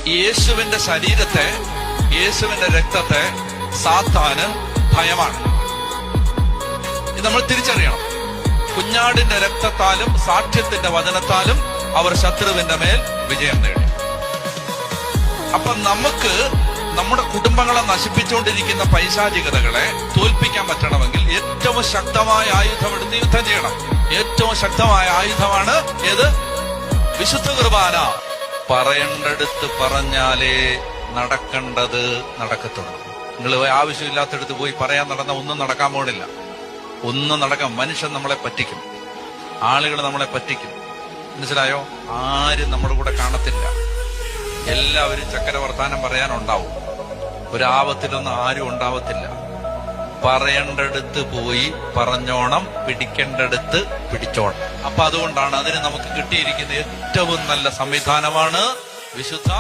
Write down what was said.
യേശുവിന്റെ ശരീരത്തെ, യേശുവിന്റെ രക്തത്തെ സാത്താന് ഭയമാണ്. ഇത് നമ്മൾ തിരിച്ചറിയണം. കുഞ്ഞാടിന്റെ രക്തത്താലും സാക്ഷ്യത്തിന്റെ വചനത്താലും അവർ ശത്രുവിന്റെ മേൽ വിജയം നേടി. അപ്പൊ നമുക്ക് നമ്മുടെ കുടുംബങ്ങളെ നശിപ്പിച്ചുകൊണ്ടിരിക്കുന്ന പൈശാചികതകളെ തോൽപ്പിക്കാൻ പറ്റണമെങ്കിൽ ഏറ്റവും ശക്തമായ ആയുധം എടുത്ത് യുദ്ധം ചെയ്യണം. ഏറ്റവും ശക്തമായ ആയുധമാണ് ഏത്? വിശുദ്ധ കുർബാന. പറയേണ്ടടുത്ത് പറഞ്ഞാലേ നടക്കേണ്ടത് നടക്കത്തുള്ളൂ. നിങ്ങൾ ആവശ്യമില്ലാത്തടുത്ത് പോയി പറയാൻ നടന്ന ഒന്നും നടക്കാൻ പോണില്ല. ഒന്നും നടക്കാം. മനുഷ്യൻ നമ്മളെ പറ്റിക്കും, ആളുകൾ നമ്മളെ പറ്റിക്കും. മനസ്സിലായോ? ആരും നമ്മുടെ കൂടെ കാണത്തില്ല. എല്ലാവരും ചക്കര വർത്താനം പറയാനുണ്ടാവും. ഒരാപത്തിലൊന്നും ആരും ഉണ്ടാവത്തില്ല. പറയേണ്ടടുത്ത് പോയി പറഞ്ഞോണം, പിടിക്കേണ്ടടുത്ത് പിടിച്ചോണം. അപ്പൊ അതുകൊണ്ടാണ് അതിന് നമുക്ക് കിട്ടിയിരിക്കുന്ന ഏറ്റവും നല്ല സംവിധാനമാണ് വിശുദ്ധ